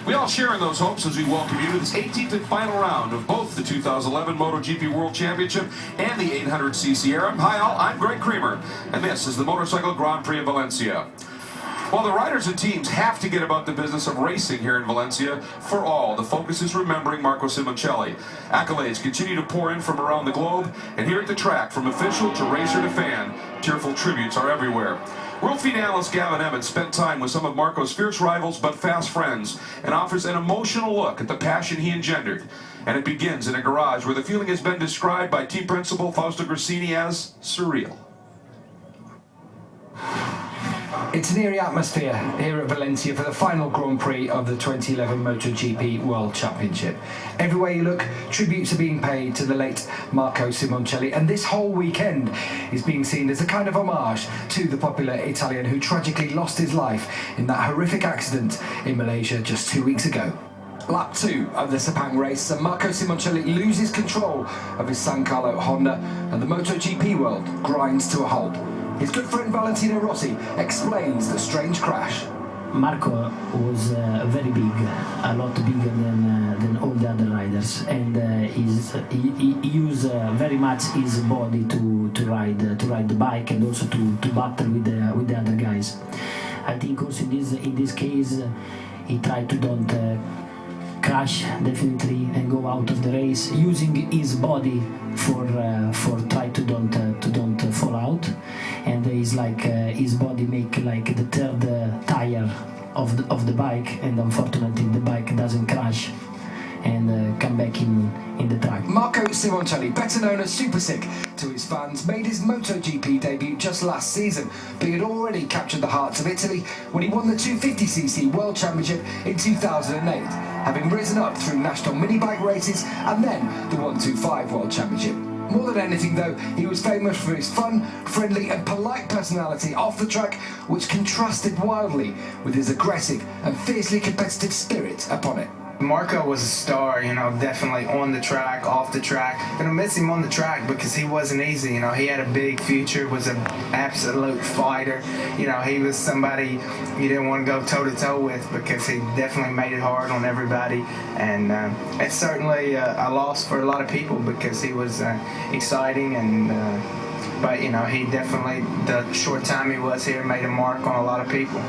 We all share in those hopes as we welcome you to this 18th and final round of both the 2011 Moto GP World Championship and the 800cc era. Hi all, I'm Greg Creamer, and this is the Motorcycle Grand Prix of Valencia. While the riders and teams have to get about the business of racing here in Valencia, for all, the focus is remembering Marco Simoncelli. Accolades continue to pour in from around the globe, and here at the track, from official to racer to fan, tearful tributes are everywhere. World Feed analyst Gavin Emmett spent time with some of Marco's fierce rivals but fast friends and offers an emotional look at the passion he engendered. And it begins in a garage where the feeling has been described by team principal Fausto Grassini as surreal. It's an eerie atmosphere here at Valencia for the final Grand Prix of the 2011 Moto GP World Championship. Everywhere you look, tributes are being paid to the late Marco Simoncelli, and this whole weekend is being seen as a kind of homage to the popular Italian who tragically lost his life in that horrific accident in Malaysia just 2 weeks ago. Lap 2 of the Sepang race, and Marco Simoncelli loses control of his San Carlo Honda, and the Moto GP world grinds to a halt. His good friend Valentino Rossi explains the strange crash. Marco was very big, a lot bigger than all the other riders, and he used very much his body to ride the bike and also to battle with the other guys. I think also in this case he tried to don't crash definitely and go out of the race, using his body for try to don't fall out, and is like his body make like the third tire of the bike, and unfortunately the bike doesn't crash and come back in the track. Marco Simoncelli, better known as Super Sick to his fans, made his MotoGP debut just last season, but he had already captured the hearts of Italy when he won the 250cc World Championship in 2008, having risen up through national mini-bike races and then the 125 World Championship. More than anything though, he was famous for his fun, friendly and polite personality off the track, which contrasted wildly with his aggressive and fiercely competitive spirit upon it. Marco was a star, definitely on the track, off the track. Gonna miss him on the track because he wasn't easy. He had a big future, was an absolute fighter. He was somebody you didn't want to go toe-to-toe with because he definitely made it hard on everybody. And it's certainly a loss for a lot of people because he was exciting and but he definitely, the short time he was here, made a mark on a lot of people.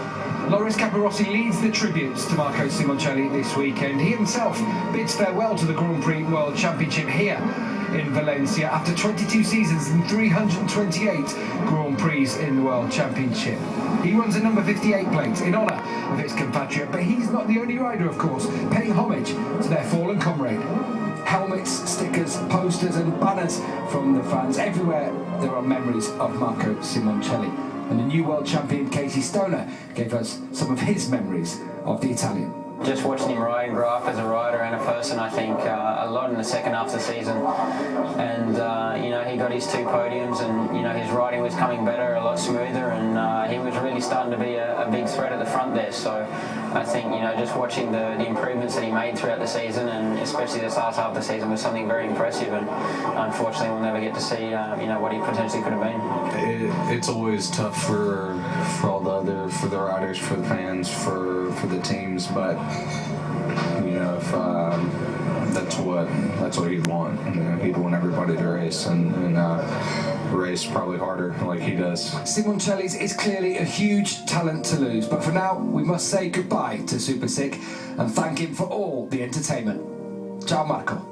Loris Capirossi leads the tributes to Marco Simoncelli this weekend. He himself bids farewell to the Grand Prix World Championship here in Valencia after 22 seasons and 328 Grand Prix in the World Championship. He runs a number 58 plate in honour of his compatriot, but he's not the only rider, of course, paying homage to their fallen comrade. Helmets, stickers, posters and banners from the fans. Everywhere there are memories of Marco Simoncelli. And the new world champion Casey Stoner gave us some of his memories of the Italian. Just watching him ride and grow up as a rider and a person, I think, a lot in the second half of the season. And, he got his 2 podiums and, his riding was coming better, a lot smoother, and he was really starting to be a big threat at the front there. So I think, just watching the improvements that he made throughout the season, and especially this last half of the season, was something very impressive. And unfortunately, we'll never get to see, what he potentially could have been. It's always tough for all for the riders, for the fans, for the teams, but if that's what he'd want. He'd want everybody to race and race probably harder like he does. Simoncelli's is clearly a huge talent to lose, but for now we must say goodbye to Super Sick and thank him for all the entertainment. Ciao Marco.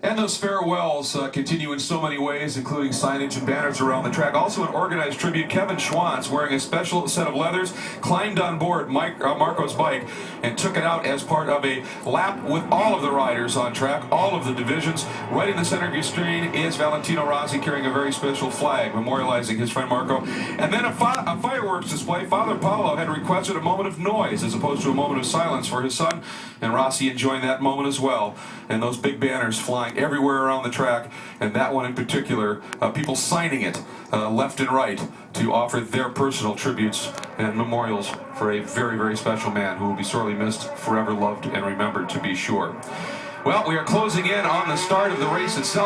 And those farewells continue in so many ways, including signage and banners around the track. Also an organized tribute, Kevin Schwantz, wearing a special set of leathers, climbed on board Marco's bike and took it out as part of a lap with all of the riders on track, all of the divisions. Right in the center of your screen is Valentino Rossi carrying a very special flag, memorializing his friend Marco. And then a fireworks display. Father Paolo had requested a moment of noise as opposed to a moment of silence for his son, and Rossi enjoying that moment as well. And those big banners flying everywhere around the track, and that one in particular, people signing it left and right to offer their personal tributes and memorials for a very, very special man who will be sorely missed, forever loved and remembered, to be sure. Well, we are closing in on the start of the race itself.